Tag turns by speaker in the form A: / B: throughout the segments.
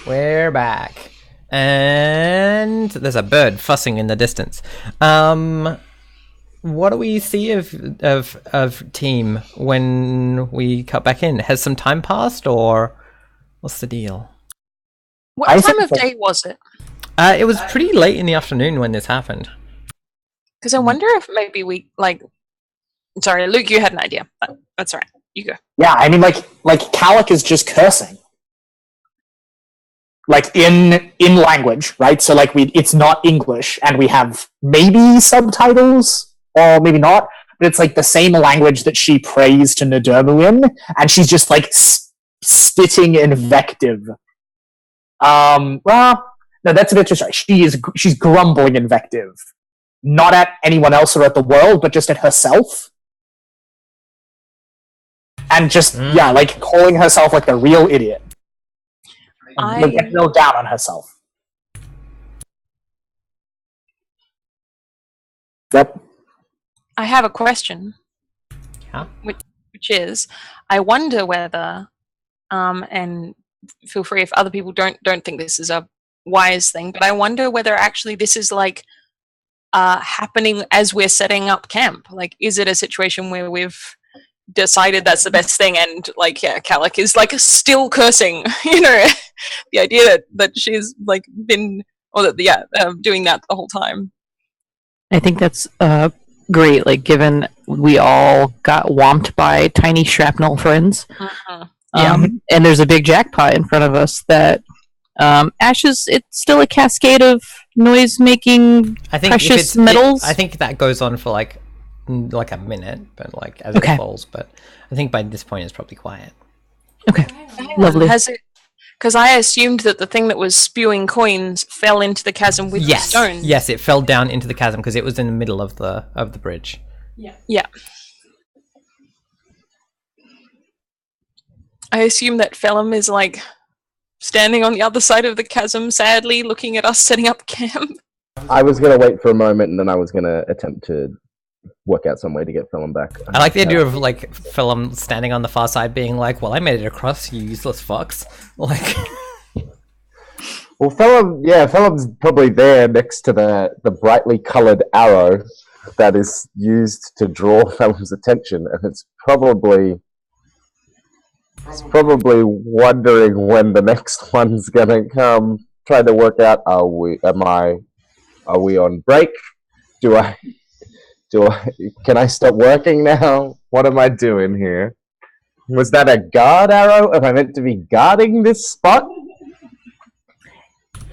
A: We're back. And there's a bird fussing in the distance. What do we see of team when we cut back in? Has some time passed, or what's the deal?
B: What time of day was it?
A: It was pretty late in the afternoon when this happened.
B: Because I wonder if maybe we, like... Sorry, Luke, you had an idea. But that's all right. You go.
C: Yeah, I mean, like Calic is just cursing. Like, in language, right? So, like, it's not English, and we have maybe subtitles, or maybe not, but it's, like, the same language that she prays to Nadermu in, and she's just, like, spitting invective. Well, no, that's a bit too strong. She's grumbling invective. Not at anyone else or at the world, but just at herself. And just, yeah, like, calling herself, like, a real idiot. And get real down on herself. Yep.
B: I have a question.
A: Yeah.
B: Which is, I wonder whether, and feel free if other people don't think this is a wise thing, but I wonder whether actually this is like happening as we're setting up camp. Like, is it a situation where we've decided that's the best thing, and like, yeah, Calic is like still cursing, you know, the idea that she's like been, or that, yeah, doing that the whole time.
D: I think that's great, like, given we all got whomped by tiny shrapnel friends. And there's a big jackpot in front of us that Ashes, it's still a cascade of noise-making precious metals.
A: I think that goes on for like a minute, but like as it falls. But I think by this point it's probably quiet.
D: Okay, lovely.
B: Has it? Because I assumed that the thing that was spewing coins fell into the chasm with the stone.
A: Yes, it fell down into the chasm because it was in the middle of the bridge.
B: Yeah. I assume that Phelim is like standing on the other side of the chasm, sadly looking at us setting up camp.
E: I was going to wait for a moment, and then I was going to attempt to work out some way to get Phelim back.
A: I like the idea of like Phelim standing on the far side being like, well, I made it across, you useless fucks. Like,
E: well, Phelim's probably there next to the brightly coloured arrow that is used to draw Phelim's attention, and it's probably wondering when the next one's gonna come, trying to work out, are we on break? Can I stop working now? What am I doing here? Was that a guard arrow? Am I meant to be guarding this spot?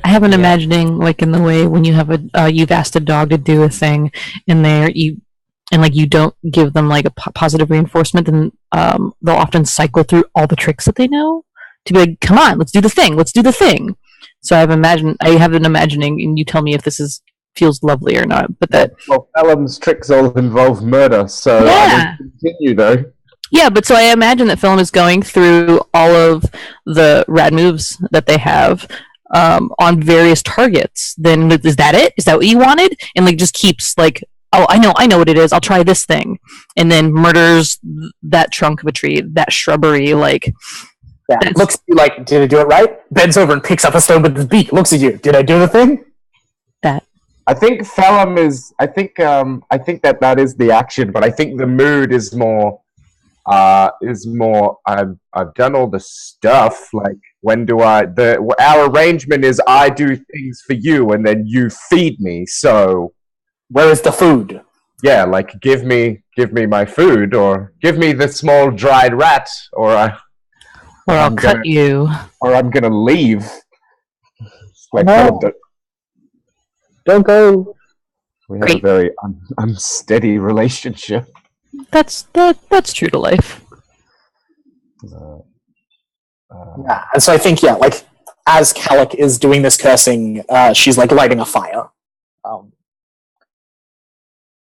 D: I have an imagining, like, in the way when you have you've asked a dog to do a thing, and you don't give them like a positive reinforcement, then they'll often cycle through all the tricks that they know to be like, come on, let's do the thing. So I have an imagining, and you tell me if this feels lovely or not. But
E: Phelim's tricks all involve murder, so I will continue though.
D: Yeah, but so I imagine that Phelim is going through all of the rad moves that they have on various targets. Then is that it? Is that what you wanted? And like just keeps like, oh, I know what it is. I'll try this thing, and then murders that trunk of a tree, that shrubbery, like.
C: Yeah, looks at you like, did I do it right? Bends over and picks up a stone with his beak. Looks at you. Did I do the thing?
D: That.
E: I think Phelim is. I think that is the action, but I think the mood is more. I've done all the stuff. Like, when do our arrangement is I do things for you and then you feed me. So,
C: where is the food?
E: Yeah, like give me my food, or give me the small dried rat, or
D: I'll cut you,
E: or I'm gonna leave. Like,
C: no. Don't go.
E: We have a very unsteady relationship.
D: That's true to life.
C: Yeah, and so I think, like, as Calic is doing this cursing, she's like lighting a fire.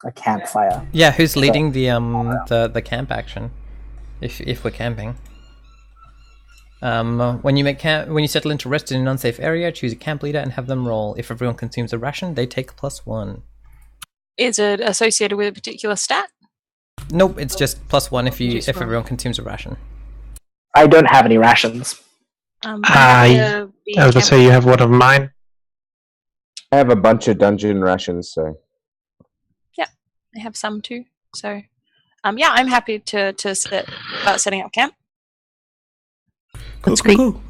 C: A campfire.
A: Yeah, who's leading the camp action? If we're camping. When you settle into rest in an unsafe area, choose a camp leader and have them roll. If everyone consumes a ration, they take +1.
B: Is it associated with a particular stat?
A: Nope, it's just +1 if everyone consumes a ration.
C: I don't have any rations.
B: Be
F: I was gonna say you have one of mine.
E: I have a bunch of dungeon rations, so
B: I have some too. So, yeah, I'm happy to start setting up camp.
D: That's great.
A: Cool.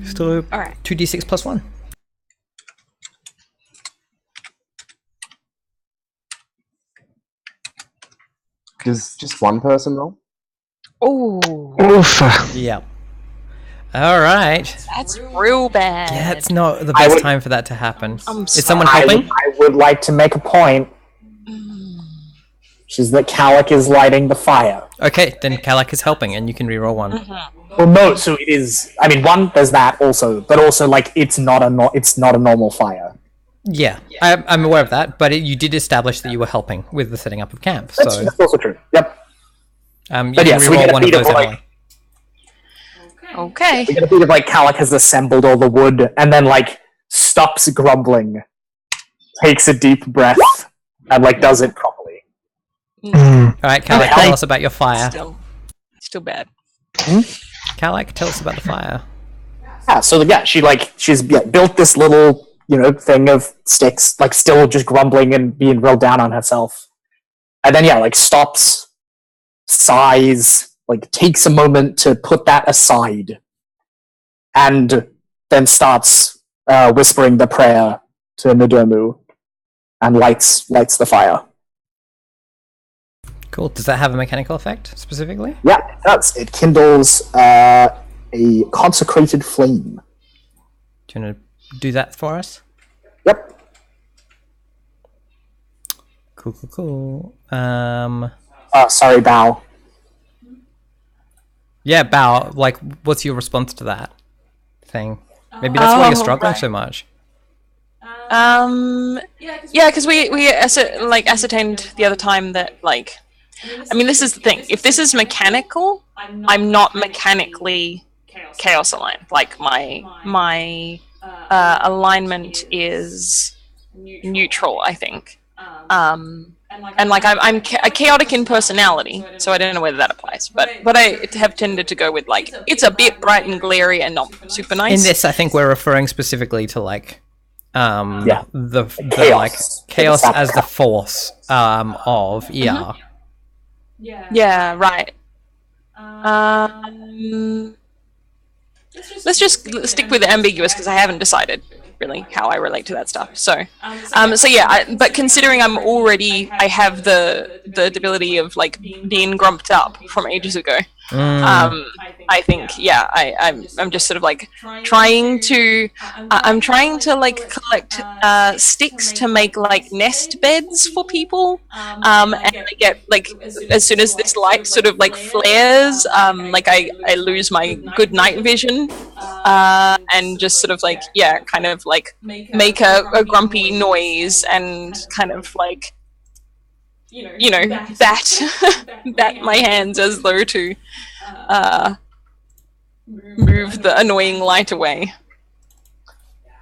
A: Still
B: all right.
A: 2d6 plus 1.
E: does just one person roll?
B: Oh,
F: Oof.
A: Yeah. All right.
B: that's real bad.
A: Yeah, it's not the
C: I
A: best
C: would-
A: time for that to happen.
B: I'm
A: Is someone
C: I
A: helping?
C: would like to make a point, which is that Calic is lighting the fire.
A: Okay, then Kalak is helping, and you can reroll one.
C: Well, no, so it is. I mean, one, there's that also, but also like it's not a normal fire.
A: Yeah, I'm aware of that, but you did establish that you were helping with the setting up of camp,
C: That's,
A: so
C: that's also true. Yep.
A: you
C: But
A: can
C: yes, we
A: reroll
C: get a
A: one of
C: beat of
A: those
C: like
A: anyway.
B: Okay.
C: we get a bit of like Calic has assembled all the wood and then like stops grumbling, takes a deep breath, and like does it properly.
F: Mm.
A: All right, Kalak, tell us about your fire.
B: Still bad.
A: Kalak, tell us about the fire.
C: Yeah, so yeah, she's built this little thing of sticks, like still just grumbling and being real down on herself, and then like stops, sighs, like takes a moment to put that aside, and then starts whispering the prayer to Nadomu, and lights the fire.
A: Cool. Does that have a mechanical effect specifically?
C: Yeah, it does. It kindles a consecrated flame.
A: Do you want to do that for us?
C: Yep.
A: Cool.
C: Sorry, Bao.
A: Yeah, Bao, like, what's your response to that thing? Maybe that's why you're struggling so much.
B: Yeah, because we ascertained the other time that I mean, this is the thing. If this is mechanical, I'm not mechanically chaos aligned. Like my alignment is neutral, I think. And like I'm a chaotic in personality, so I don't know whether that applies. But I have tended to go with like it's a bit bright and glary and not super nice.
A: In this, I think we're referring specifically to like the
C: Chaos.
A: like chaos as the force of ER.
B: Yeah, right. Let's just stick with the ambiguous because I haven't decided really how I relate to that stuff. So, but considering I have the ability of like being grumped up from ages ago. I think I'm just sort of like trying to like collect sticks to make like nest beds for people, and I get like as soon as this light sort of like flares, like I lose my good night vision, and just sort of like kind of like make a grumpy noise and kind of like bat my hands as though to move the annoying light away.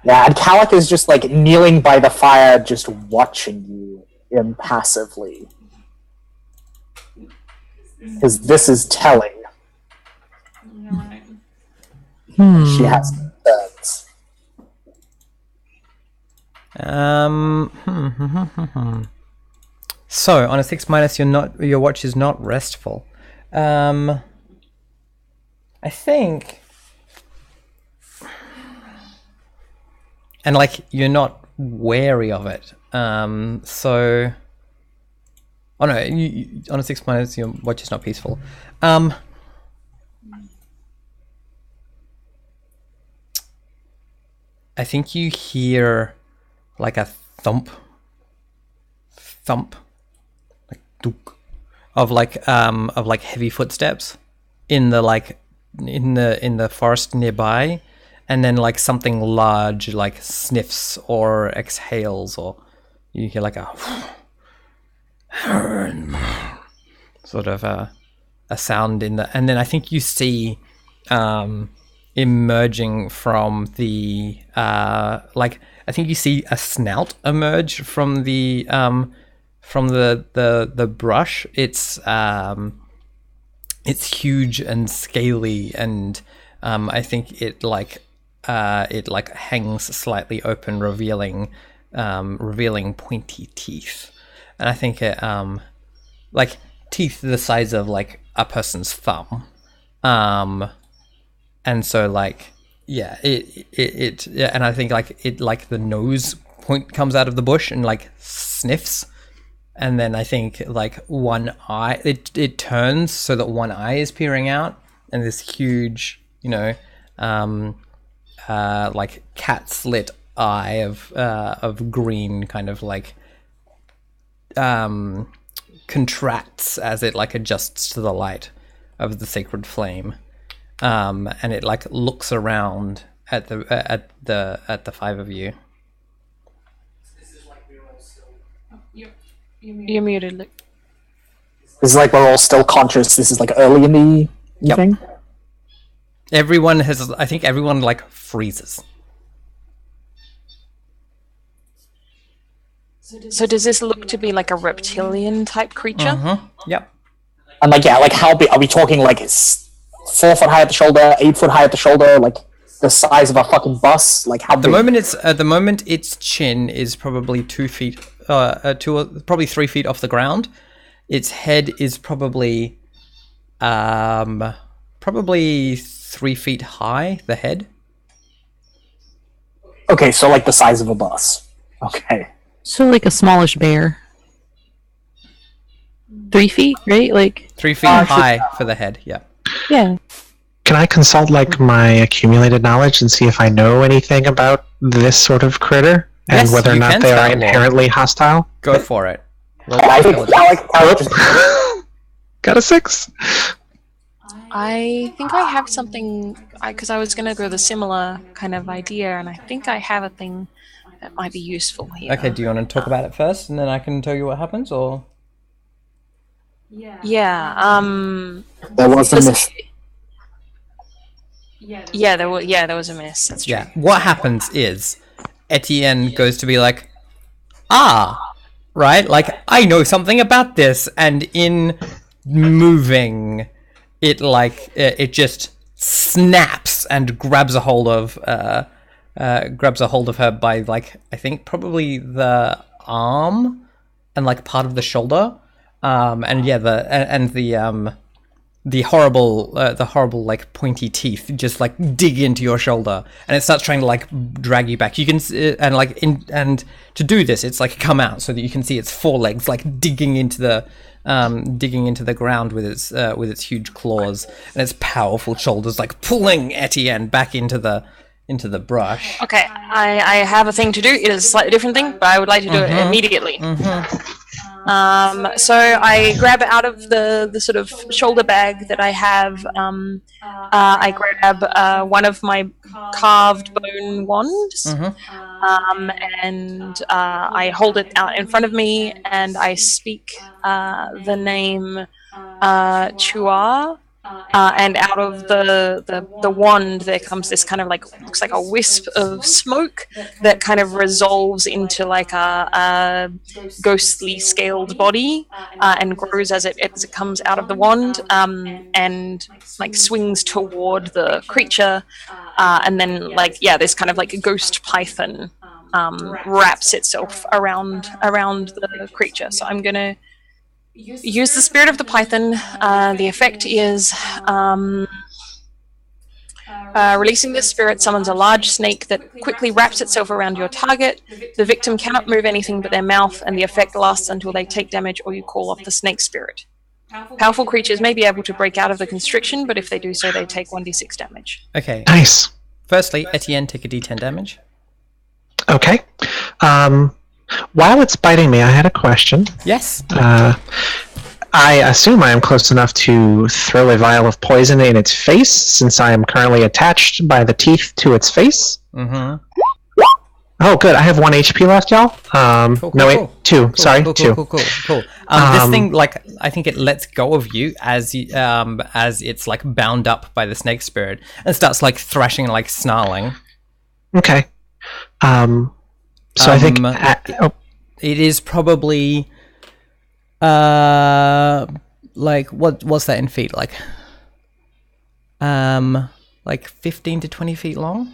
C: Yeah, and Calic is just like kneeling by the fire, just watching you impassively. Because this is telling. She has concerns.
A: So on a 6-, your watch is not restful. I think, and like you're not wary of it. So, oh no, you, on a 6-, your watch is not peaceful. I think you hear like a thump, like dook, of like heavy footsteps in the forest nearby, and then like something large like sniffs or exhales, or you hear like a sort of a sound in the, and then I think you see emerging from the like I think you see a snout emerge from the brush. It's huge and scaly and I think it like hangs slightly open, revealing pointy teeth, and I think it like teeth the size of like a person's thumb, and so like and I think like it like the nose point comes out of the bush and like sniffs. And then I think like one eye, it turns so that one eye is peering out, and this huge, like cat slit eye of green kind of like contracts as it like adjusts to the light of the sacred flame, and it like looks around at the five of you.
B: You're muted, Luke.
C: This is like we're all still conscious. This is like early in the evening.
A: Everyone has. I think everyone like freezes.
B: So does this look to be like a reptilian type creature?
A: Mm-hmm. Yep.
C: And like like how big are we talking? Like 4 foot high at the shoulder, 8 foot high at the shoulder, like the size of a fucking bus. Like how big?
A: At the moment its chin is probably 2 feet. Probably 3 feet off the ground. Its head is probably 3 feet high. The head.
C: Okay, so like the size of a bus. Okay.
D: So like a smallish bear. 3 feet, right? Like
A: 3 feet high for the head. Yeah.
D: Yeah.
F: Can I consult like my accumulated knowledge and see if I know anything about this sort of critter and
A: Yes,
F: whether or
A: you
F: not
A: can
F: they are
A: start, Lord.
F: inherently hostile?
A: Go for it.
C: I think Alec
F: Got a 6.
B: I think I have something, because I was going to go the similar kind of idea, and I think I have a thing that might be useful here.
A: Okay. Do you want to talk about it first, and then I can tell you what happens, or?
B: Yeah.
C: there was a miss.
B: Yeah, there was a miss. That's true.
A: Yeah. What happens is Etienne goes to be like, right? Like, I know something about this, and in moving, it just snaps and grabs a hold of her by like I think probably the arm and like part of the shoulder, and yeah, the horrible like pointy teeth just like dig into your shoulder, and it starts trying to like drag you back. You can and to do this, it's like come out so that you can see its forelegs like digging into the ground with its huge claws, and its powerful shoulders like pulling Etienne back into the brush.
B: Okay, I have a thing to do. It is a slightly different thing, but I would like to do it immediately. So I grab out of the sort of shoulder bag that I have. I grab one of my carved bone wands, and I hold it out in front of me, and I speak the name Chua. And out of the wand there comes this kind of like looks like a wisp of smoke that kind of resolves into like a ghostly scaled body, and grows as it comes out of the wand, and like swings toward the creature, and then this kind of like a ghost python wraps itself around the creature. So I'm gonna use the spirit of the python. The effect is releasing this spirit summons a large snake that quickly wraps itself around your target. The victim cannot move anything but their mouth, and the effect lasts until they take damage or you call off the snake spirit. Powerful creatures may be able to break out of the constriction, but if they do so, they take 1d6 damage.
A: Okay.
F: Nice.
A: Firstly, Etienne, take a d10 damage.
F: Okay. While it's biting me, I had a question.
A: Yes.
F: I assume I am close enough to throw a vial of poison in its face, since I am currently attached by the teeth to its face.
A: Mm-hmm.
F: Oh, good. I have 1 HP left, y'all.
A: Cool,
F: no, wait,
A: cool.
F: 2. Sorry, 2.
A: Cool. This thing, like, I think it lets go of you as it's like bound up by the snake spirit and starts like thrashing and like snarling.
F: Okay. So I think
A: it is probably like what's that in feet like like 15 to 20 feet long.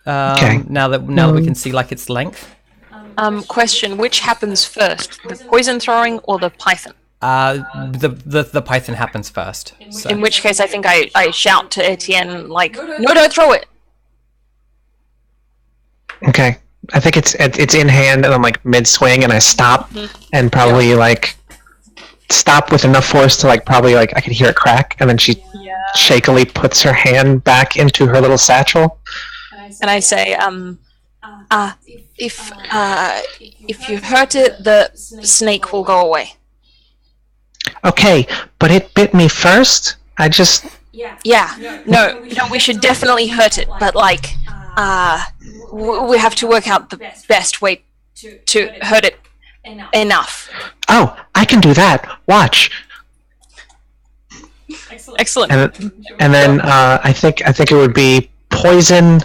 F: Okay.
A: Now that we can see like its length.
B: Question: which happens first, the poison throwing or the python?
A: The python happens first. So.
B: In which case, I think I shout to Etienne like, "No, don't throw it."
F: Okay. I think it's in hand, and I'm like mid swing, and I stop, and probably like stop with enough force to like probably like I could hear it crack, and then she shakily puts her hand back into her little satchel.
B: And I say, if you hurt it, the snake will go away.
F: Okay, but it bit me first. I just
B: Yeah. No, we should definitely hurt it, but like, we have to work out the best way to hurt it enough.
F: Oh, I can do that. Watch.
B: Excellent.
F: And then I think it would be poison,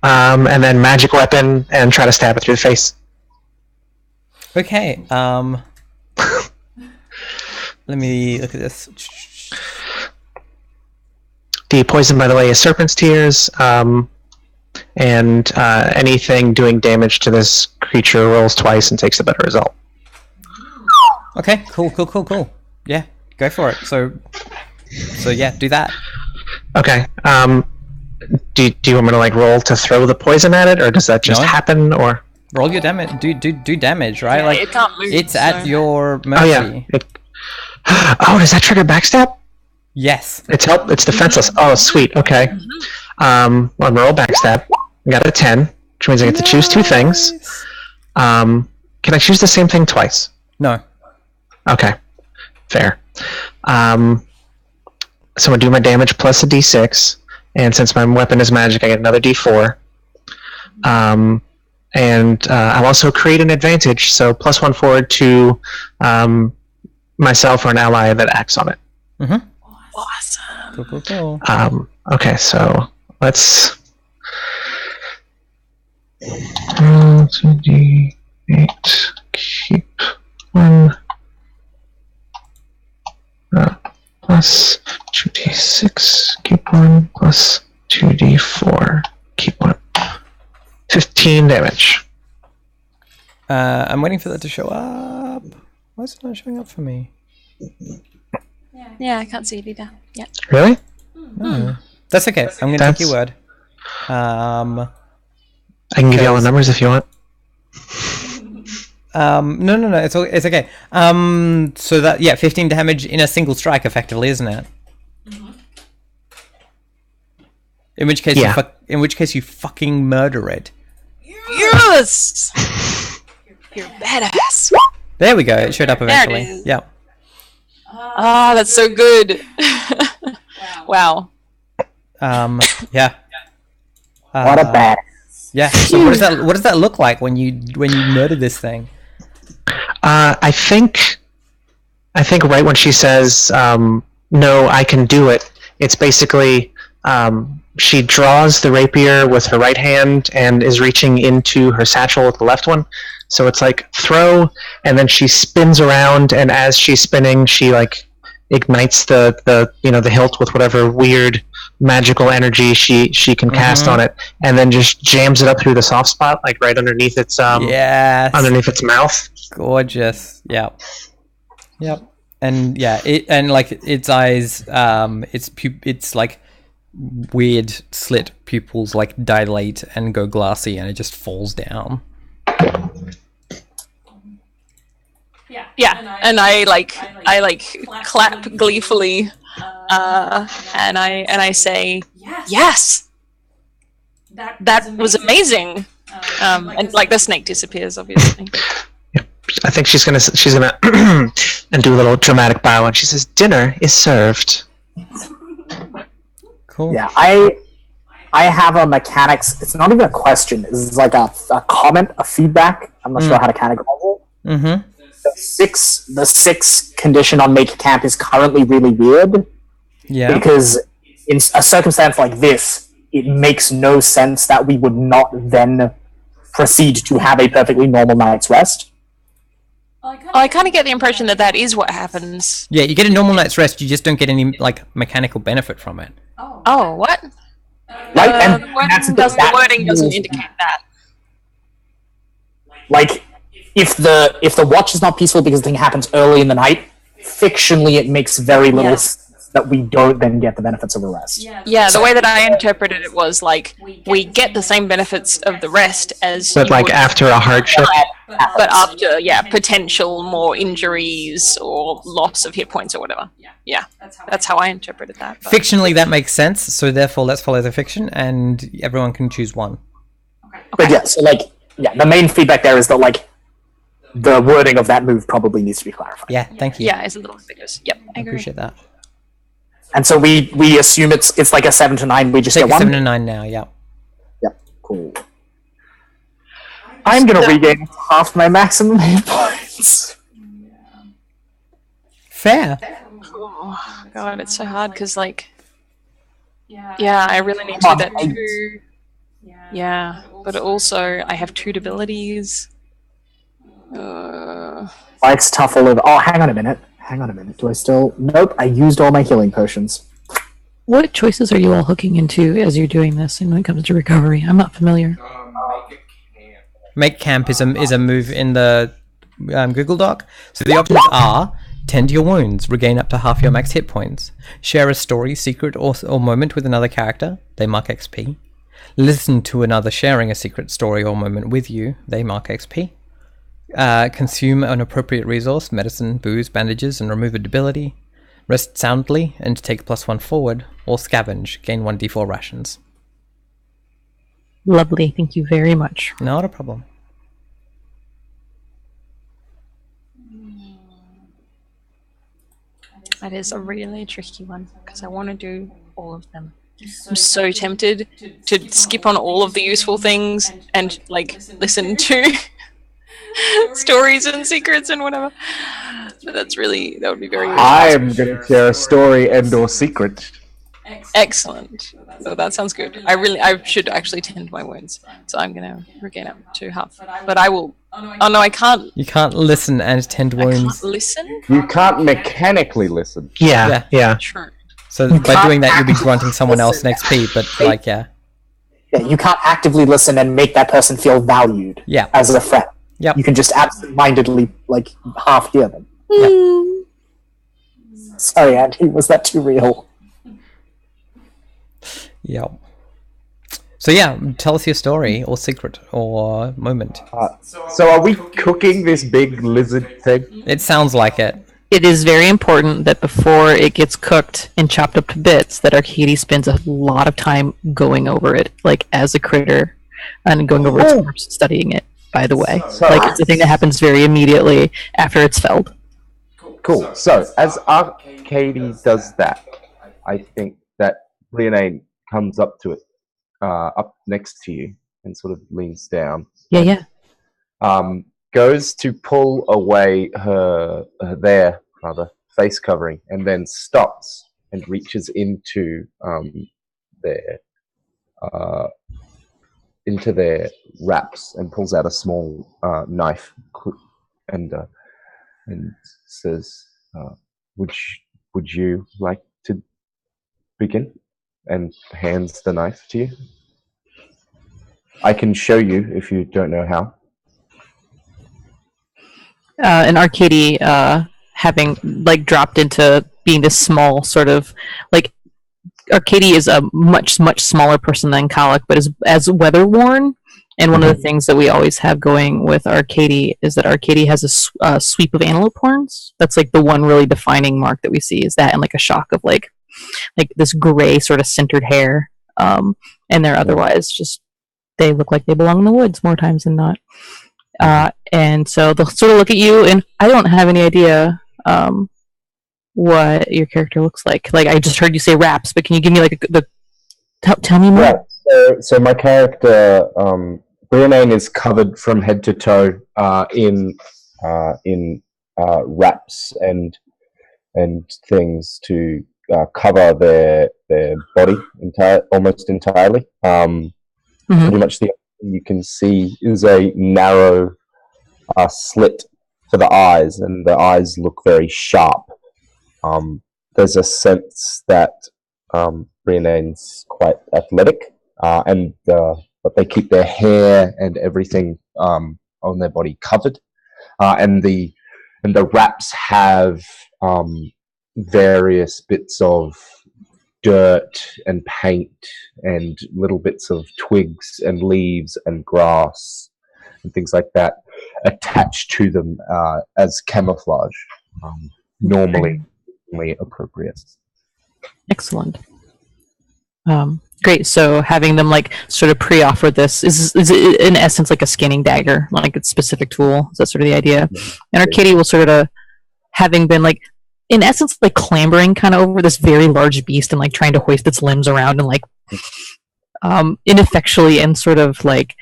F: and then magic weapon, and try to stab it through the face.
A: Okay. Let me look at this.
F: The poison, by the way, is Serpent's Tears, and anything doing damage to this creature rolls twice and takes a better result.
A: Okay, cool. Yeah, go for it. So yeah, do that.
F: Okay. Do you want me to like roll to throw the poison at it, or does that just happen? Or
A: roll your damage. Do damage, right?
B: Yeah,
A: like
B: it can't move,
A: it's at your mercy.
F: oh yeah. Oh, does that trigger backstab?
A: Yes.
F: It's defenseless. Oh, sweet. Okay. Well, I'm roll backstab. I got a 10, which means I get to choose two things. Can I choose the same thing twice?
A: No.
F: Okay. Fair. So I'm gonna do my damage plus a d6, and since my weapon is magic, I get another d4. And I'll also create an advantage, so +1 forward to myself or an ally that acts on it.
A: Mm-hmm.
B: Awesome.
A: Cool.
F: Okay, so let's 2d8, keep 1, plus 2d6, keep 1, plus 2d4, keep 1. 15 damage.
A: I'm waiting for that to show up. Why is it not showing up for me?
B: Yeah, I can't see it either. Yeah.
F: Really?
A: No. That's okay. I'm going to take your word.
F: I can give you all the numbers if you want.
A: No. It's okay. So that 15 damage in a single strike, effectively, isn't it?
B: Mm-hmm.
A: In which case, you fucking murder it.
B: Yes. You're badass.
A: There we go. It showed up eventually.
B: There it is.
A: Yeah.
B: Ah, that's so good. Wow.
A: Yeah.
C: What a bad.
A: Yeah. So what does that look like when you murder this thing?
F: I think right when she says, "No, I can do it," it's basically she draws the rapier with her right hand and is reaching into her satchel with the left one. So it's like throw, and then she spins around, and as she's spinning, she like ignites the hilt with whatever weird magical energy she can cast on it, and then just jams it up through the soft spot, like right underneath its underneath its mouth.
A: Gorgeous. Yep. And yeah, its eyes, it's like weird slit pupils like dilate and go glassy, and it just falls down.
B: Yeah, and I clap gleefully, and I say, yes, that was amazing, and like the snake disappears, obviously.
F: I think she's gonna and do a little dramatic bow, and she says, "Dinner is served."
A: Cool.
C: Yeah, I have a mechanics. It's not even a question. It's like a comment, a feedback. I'm not sure how to categorize it.
A: Mm-hmm.
C: The six condition on make camp is currently really weird.
A: Yeah.
C: Because in a circumstance like this, it makes no sense that we would not then proceed to have a perfectly normal night's rest.
B: I kind of get the impression that is what happens.
A: Yeah, you get a normal night's rest. You just don't get any like mechanical benefit from it.
B: Oh, what?
C: Right? And
B: The wording doesn't indicate that.
C: Like, if the watch is not peaceful because the thing happens early in the night, fictionally it makes very little sense that we don't then get the benefits of a rest.
B: Yeah, the way that I interpreted it was like we get the same benefits of the rest as
F: But
B: you
F: like
B: would
F: after a hardship.
B: but after potential more injuries or loss of hit points or whatever. Yeah, that's how I interpreted that. But.
A: Fictionally, that makes sense. So therefore, let's follow the fiction, and everyone can choose one.
C: But yeah, so like, the main feedback there is that like the wording of that move probably needs to be clarified.
A: Yeah, thank you.
B: Yeah, it's a little ambiguous. Yep, I
A: I
B: agree.
A: appreciate that.
C: And so we assume it's like a 7 to 9. We just
A: Take
C: get
A: a
C: one.
A: 7 to 9 now. Yeah.
C: Yep, cool. I'm gonna regain half my maximum hit points.
A: Fair.
B: Oh, God, it's so hard because like, I really need to do that too. Yeah, but also I have 2 abilities.
C: It's tough all over. Oh, hang on a minute. Do I still? Nope. I used all my healing potions.
D: What choices are you all hooking into as you're doing this and when it comes to recovery? I'm not familiar.
A: Make camp is a move in the Google Doc. So the options are: tend your wounds, regain up to half your max hit points; share a story, secret, or moment with another character, they mark XP; listen to another sharing a secret story or moment with you, they mark XP; consume an appropriate resource, medicine, booze, bandages, and remove a debility; rest soundly and take +1 forward; or scavenge, gain 1d4 rations.
D: Lovely, thank you very much.
A: Not a problem.
B: That is a really tricky one because I want to do all of them. I'm so tempted to skip on all of the useful things and like listen to stories and secrets and whatever. But that would be very useful.
E: I'm going to share a story and/or secret.
B: Excellent. So that sounds good. I should actually tend my wounds. So I'm gonna regain up to half. But I will. Oh no, I can't.
A: You can't listen and tend
B: I
A: wounds.
B: can't listen.
E: You can't mechanically listen.
F: Yeah.
B: True.
A: So by doing that, you'll be granting someone else an XP. But like,
C: Yeah, you can't actively listen and make that person feel valued.
A: Yeah.
C: As a friend.
A: Yep.
C: You can just absent-mindedly like half hear them.
A: Yep.
C: Sorry, Andy. Was that too real?
A: Yep. So yeah, tell us your story or secret or moment.
E: So are we cooking this big lizard thing?
A: It sounds like it.
D: It is very important that before it gets cooked and chopped up to bits, that Arcady spends a lot of time going over it, like as a critter, and going over its corpse, studying it. By the way, like it's a thing that happens very immediately after it's felled.
E: Cool. So as Arcady does that, I think that Brienne comes up to it, up next to you, and sort of leans down.
D: Yeah.
E: Goes to pull away her face covering, and then stops and reaches into their wraps and pulls out a small knife and says, "Would you like to begin?" And hands the knife to you. I can show you if you don't know how.
D: And Arcady, having like dropped into being this small sort of like Arcady is a much smaller person than Colic, but is as weather worn. And one of the things that we always have going with Arcady is that Arcady has a sweep of antelope horns. That's like the one really defining mark that we see is that, and like a shock of like this gray sort of centered hair. And they're otherwise just they look like they belong in the woods more times than not. And so they'll sort of look at you, and I don't have any idea what your character looks like. Like I just heard you say raps, but can you give me like tell me more?
E: Yeah. So my character, Brienne, is covered from head to toe in wraps and things to cover their body almost entirely. Pretty much the only thing you can see is a narrow slit for the eyes, and the eyes look very sharp. There's a sense that Brienne's quite athletic, but they keep their hair and everything on their body covered, and the wraps have various bits of dirt and paint and little bits of twigs and leaves and grass and things like that attached to them as camouflage, normally appropriate.
D: Excellent. Great. So having them like sort of pre-offer this is it in essence like a scanning dagger, like a specific tool. Is that sort of the idea? And Arcadia will sort of, having been like, in essence, like clambering kind of over this very large beast and like trying to hoist its limbs around and like ineffectually and sort of like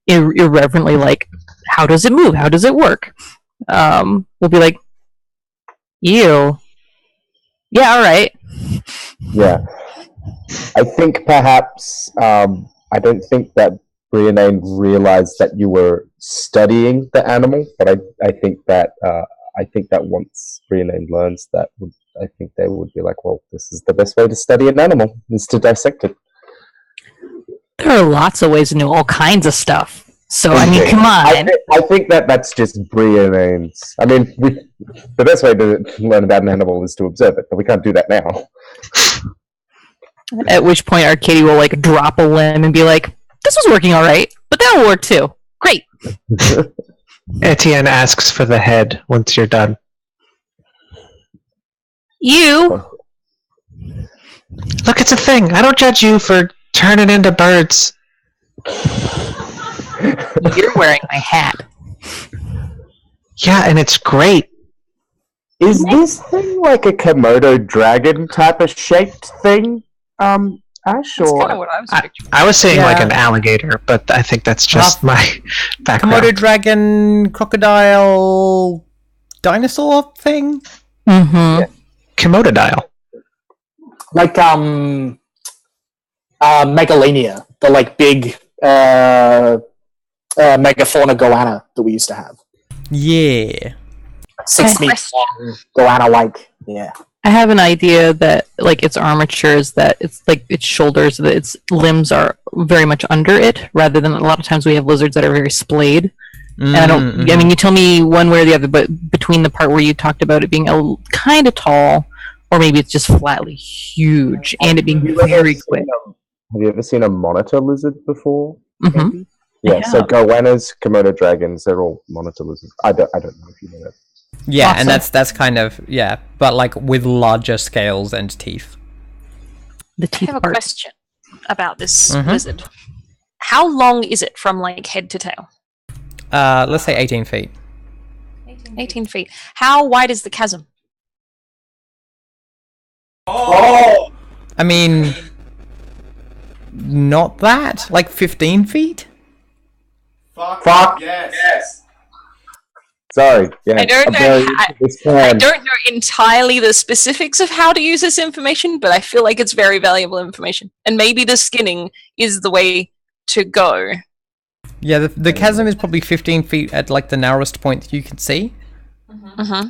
D: irreverently like, how does it move? How does it work? We'll be like, ew. Yeah, all right.
E: Yeah. I think perhaps, I don't think that Brianne realized that you were studying the animal, but I think that once Brianne learns that, I think they would be like, well, this is the best way to study an animal, is to dissect it.
D: There are lots of ways to know all kinds of stuff. So, I mean, come on.
E: I think that's just Brianne's. I mean, the best way to learn about an animal is to observe it, but we can't do that now.
D: At which point Arcadia will like drop a limb and be like, this was working all right, but that'll work too. Great.
F: Etienne asks for the head once you're done.
D: You.
F: Look, it's a thing. I don't judge you for turning into birds.
D: You're wearing my hat.
F: Yeah, and it's great.
E: Is this thing like a Komodo dragon type of shaped thing? Ash,
B: That's
E: or
B: kind of what I was picturing.
F: I was saying like
A: Yeah.
F: an alligator, but I think that's just my background.
A: Komodo dragon, crocodile, dinosaur thing.
D: Mm-hmm.
E: Yeah.
F: Komododile.
C: Like Megalania, the like big megafauna goanna that we used to have.
A: Yeah.
C: 6
D: Okay.
C: meters long goanna like. Yeah.
D: I have an idea that like its armature is that it's like its shoulders, that its limbs are very much under it, rather than a lot of times we have lizards that are very splayed. And I don't. I mean, you tell me one way or the other, but between the part where you talked about it being kind of tall, or maybe it's just flatly huge, and it being very quick.
E: Have you ever seen a monitor lizard before?
D: Mm-hmm.
E: Yeah, so goannas, Komodo dragons, they're all monitor lizards. I don't know if you know that.
A: Yeah,
D: Awesome.
A: and that's kind of but like with larger scales and teeth.
D: The
B: I
D: teeth
B: have a
D: part.
B: question about this
A: Mhm.
B: lizard. How long is it from like head to tail?
A: Let's say 18 feet.
B: 18 feet. How wide is the chasm?
A: I mean, not that. Like 15 feet?
E: Fuck yes. Sorry, yeah.
B: I don't
E: I'm
B: know
E: very
B: how-
E: into this
B: I
E: plan.
B: don't know entirely the specifics of how to use this information, but I feel like it's very valuable information. And maybe the skinning is the way to go.
A: Yeah, the chasm is probably 15 feet at like the narrowest point that you can see.
B: Mm-hmm.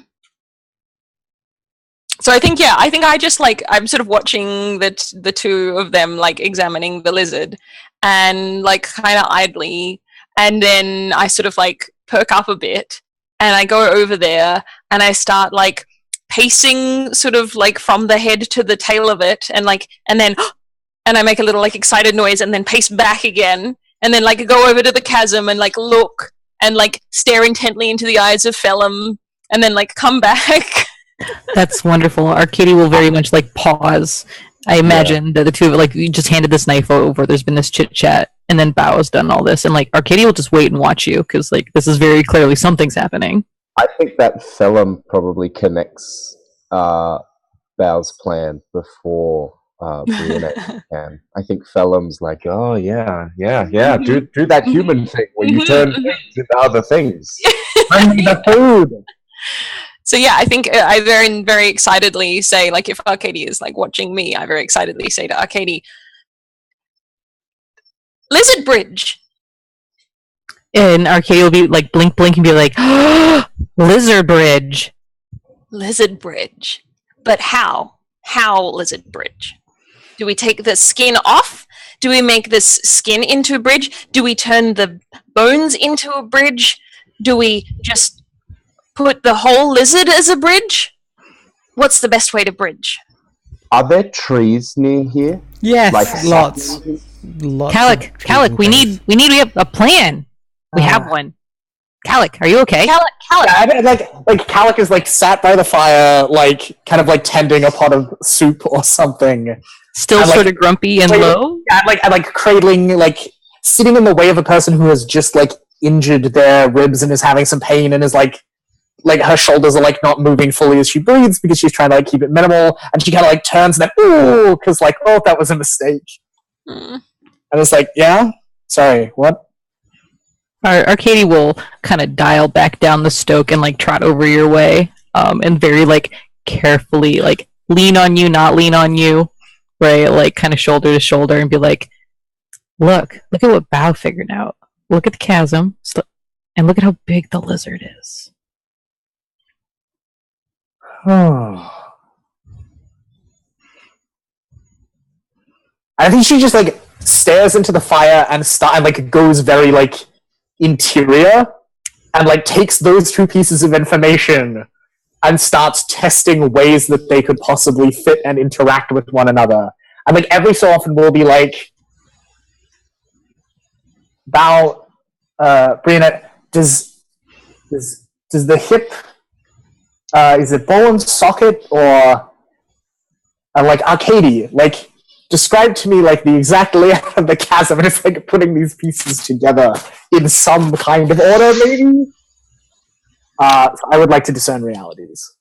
B: So I think I just like, I'm sort of watching the two of them like examining the lizard and like kind of idly, and then I sort of like perk up a bit and I go over there and I start like pacing sort of like from the head to the tail of it, and like, and then and I make a little like excited noise and then pace back again, and then like go over to the chasm and like look and like stare intently into the eyes of Phelim, and then like come back.
D: That's wonderful. Arcadia will very much like pause. I imagine that the two of like you just handed this knife over. There's been this chit chat, and then Bao has done all this, and like Arcadia will just wait and watch you because like this is very clearly something's happening.
E: I think that Phelim probably connects Bao's plan before Brianne can. I think Phelim's like, oh yeah, do that human thing where you turn things into other things. Bring me the food.
B: So yeah, I think I very, very excitedly say, like, if Arcadia is like watching me, I very excitedly say to Arcadia, "Lizard Bridge."
D: And Arcadia will be like blink and be like, Lizard Bridge.
B: Lizard Bridge. But how? How Lizard Bridge? Do we take the skin off? Do we make this skin into a bridge? Do we turn the bones into a bridge? Do we just put the whole lizard as a bridge? What's the best way to bridge?
E: Are there trees near here?
A: Yes,
E: Like
A: lots.
D: Calic, we have a plan. We have one. Calic, are you okay?
B: Calic.
C: Yeah, like Calic is like sat by the fire, like kind of like tending a pot of soup or something.
D: Still
C: And, like,
D: sort of grumpy and low?
C: And like cradling, like sitting in the way of a person who has just like injured their ribs and is having some pain and is like her shoulders are like not moving fully as she breathes because she's trying to like keep it minimal, and she kind of like turns and then ooh, because like that was a mistake. And it's like, yeah, sorry, what?
D: Our Katie will kind of dial back down the stoke and like trot over your way, and very like carefully like lean on you, not lean on you, right? Like kind of shoulder to shoulder, and be like, look at what Bao figured out. Look at the chasm, and look at how big the lizard is.
C: I think she just like stares into the fire and like goes very like interior and like takes those two pieces of information and starts testing ways that they could possibly fit and interact with one another. And like every so often we'll be like, Bao, Brianna, does the hip, is it bone socket or like Arcady, like describe to me like the exact layout of the chasm, and it's like putting these pieces together in some kind of order, maybe. So I would like to discern realities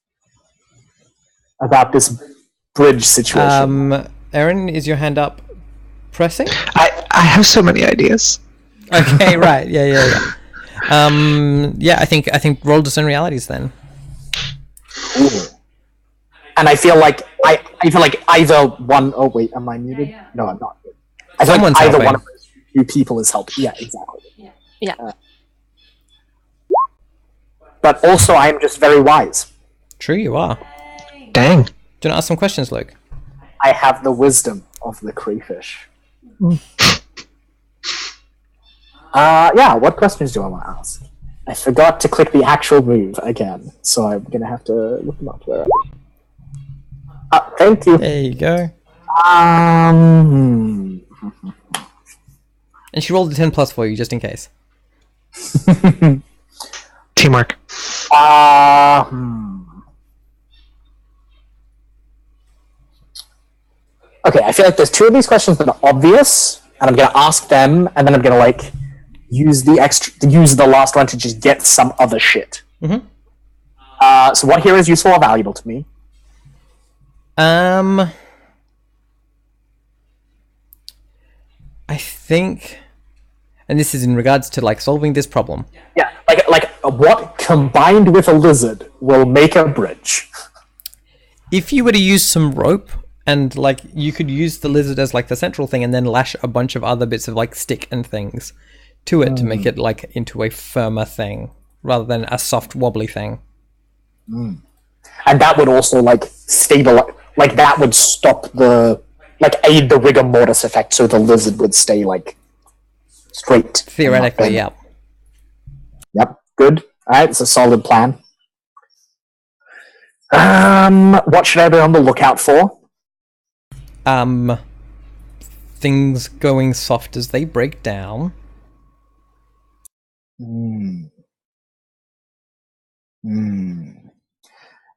C: about this bridge situation.
A: Erin, is your hand up pressing?
F: I have so many ideas.
A: Okay, right. Yeah. I think roll discern realities then.
C: Ooh. And I feel like either one. Oh wait, am I muted? No, I'm not. I feel
A: Someone's
C: like either
A: helping.
C: one of those two people is helping. Yeah, exactly.
B: Yeah.
C: But also, I am just very wise.
A: True, you are.
F: Dang.
A: Do you want to ask some questions, Luke?
C: I have the wisdom of the crayfish. Yeah. What questions do I want to ask? I forgot to click the actual move again, so I'm gonna have to look them up. Where? Thank you.
A: There you go.
C: Um.
A: And she rolled a 10 plus for you, just in case.
F: Teamwork.
C: Okay, I feel like there's two of these questions that are obvious, and I'm gonna ask them, and then I'm gonna like use the last one to just get some other shit.
A: Mm-hmm.
C: So what here is useful or valuable to me?
A: I think, and this is in regards to like solving this problem.
C: Yeah, like what combined with a lizard will make a bridge?
A: If you were to use some rope, and like you could use the lizard as like the central thing, and then lash a bunch of other bits of like stick and things to it to make it like into a firmer thing rather than a soft wobbly thing.
C: And that would also like stabilize, like that would stop aid the rigor mortis effect, so the lizard would stay like straight.
A: Theoretically, yeah.
C: Yep, good. Alright, it's a solid plan. What should I be on the lookout for?
A: Things going soft as they break down.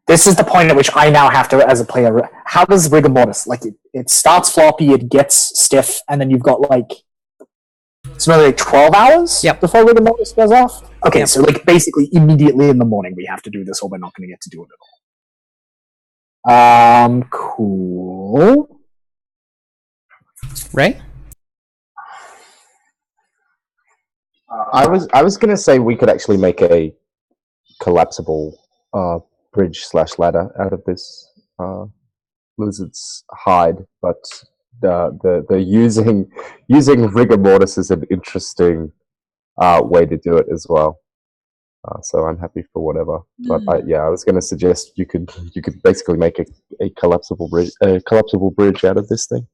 C: This is the point at which I now have to, as a player, how does rigor mortis, like it starts floppy, it gets stiff, and then you've got like, it's another like 12 hours before rigor mortis goes off? Okay, so like basically immediately in the morning we have to do this, or we're not going to get to do it at all. Cool.
A: Ray?
E: I was gonna say we could actually make a collapsible bridge / ladder out of this lizard's hide, but the using rigor mortis is an interesting way to do it as well. So I'm happy for whatever. But I was going to suggest you could basically make a collapsible bridge out of this thing.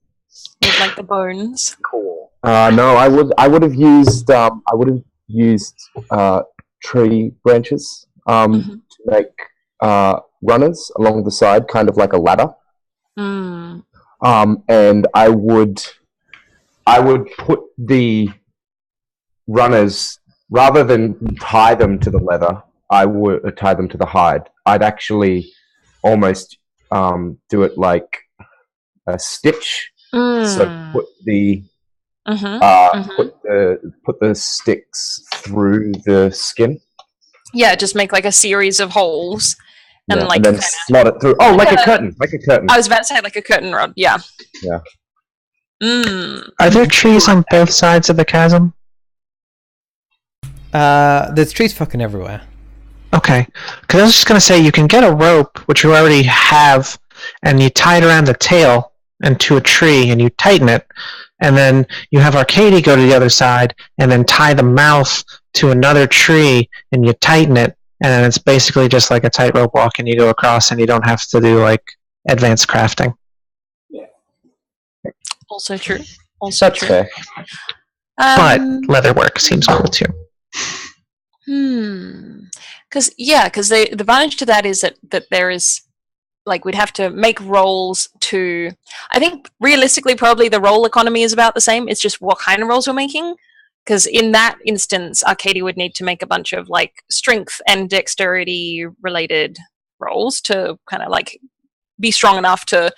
B: with like the bones.
C: Cool.
E: No, I would have used tree branches to make runners along the side, kind of like a ladder.
B: Mm.
E: And I would put the runners, rather than tie them to the leather, I would tie them to the hide. I'd actually almost do it like a stitch. So put the put the sticks through the skin.
B: Yeah, just make like a series of holes and like
E: and then slot it through. Oh, like a curtain, like a curtain.
B: I was about to say like a curtain rod. Yeah.
E: Yeah.
F: Are there trees on both sides of the chasm?
A: There's trees fucking everywhere.
F: Okay, because I was just gonna say you can get a rope, which you already have, and you tie it around the tail and to a tree, and you tighten it, and then you have Arcady go to the other side, and then tie the mouth to another tree, and you tighten it, and then it's basically just like a tightrope walk, and you go across, and you don't have to do like advanced crafting.
B: Also true. Also
E: That's
B: true.
E: fair.
F: But leatherwork seems cool too.
B: Because the advantage to that is that there is, like, we'd have to make rolls to. I think realistically, probably the roll economy is about the same. It's just what kind of rolls we're making. Because in that instance, Arcady would need to make a bunch of like strength and dexterity related rolls to kind of like be strong enough to.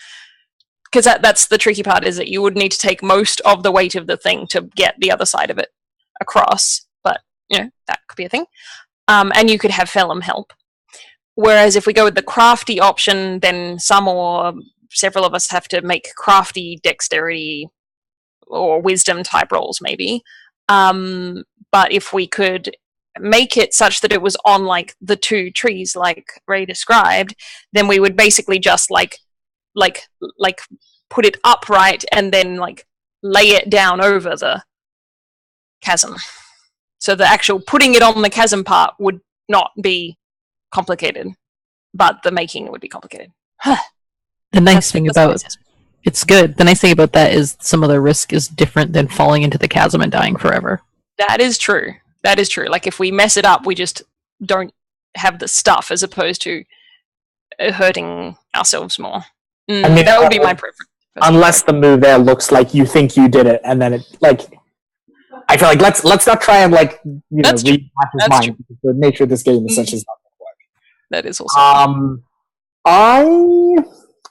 B: Because that's the tricky part, is that you would need to take most of the weight of the thing to get the other side of it across. But that could be a thing. And you could have Phelim help. Whereas if we go with the crafty option, then some or several of us have to make crafty dexterity or wisdom type rolls, maybe. But if we could make it such that it was on like the two trees, like Ray described, then we would basically just like put it upright and then like lay it down over the chasm. So the actual putting it on the chasm part would not be complicated, but the making it would be complicated.
D: The nice thing about it's good. The nice thing about that is some of the risk is different than falling into the chasm and dying forever.
B: That is true. That is true. Like if we mess it up, we just don't have the stuff, as opposed to hurting ourselves more.
C: I mean,
B: that would be my preference.
C: Unless the move there looks like you think you did it, and then it like. I feel like let's not try and like read his mind. The nature of this game is such as not going to work.
B: That is also.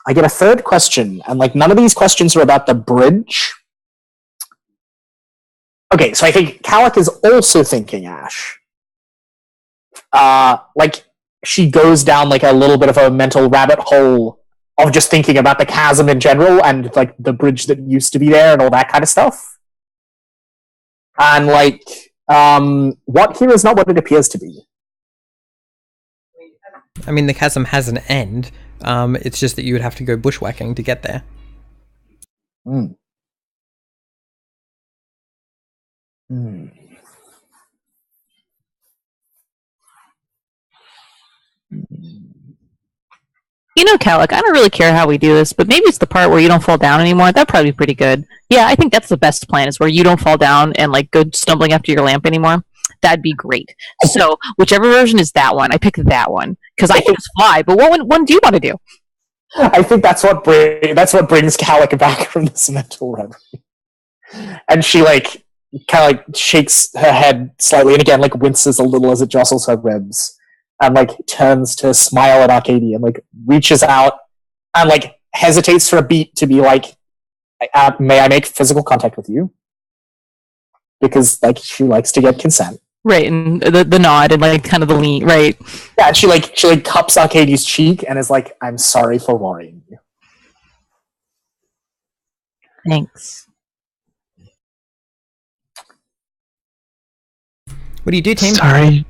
C: I get a third question, and like none of these questions are about the bridge. Okay, so I think Calic is also thinking Ash. Like she goes down like a little bit of a mental rabbit hole of just thinking about the chasm in general and like the bridge that used to be there and all that kind of stuff. And like, what here is not what it appears to be.
A: I mean, the chasm has an end. It's just that you would have to go bushwhacking to get there.
D: Calic, I don't really care how we do this, but maybe it's the part where you don't fall down anymore. That'd probably be pretty good. Yeah, I think that's the best plan, is where you don't fall down and like go stumbling after your lamp anymore. That'd be great. So whichever version is that one, I pick that one because I can just fly. But what one do you want to do?
C: I think that's what brings Calic back from this mental reverie. And she like kind of like shakes her head slightly, and again like winces a little as it jostles her ribs. And like turns to smile at Arcady and like reaches out and like hesitates for a beat to be like, may I make physical contact with you? Because like she likes to get consent.
D: Right, and the nod and like kind of the lean, right?
C: Yeah, and she cups Arcady's cheek and is like, I'm sorry for worrying you.
D: Thanks.
A: What do you do, team?
F: Sorry.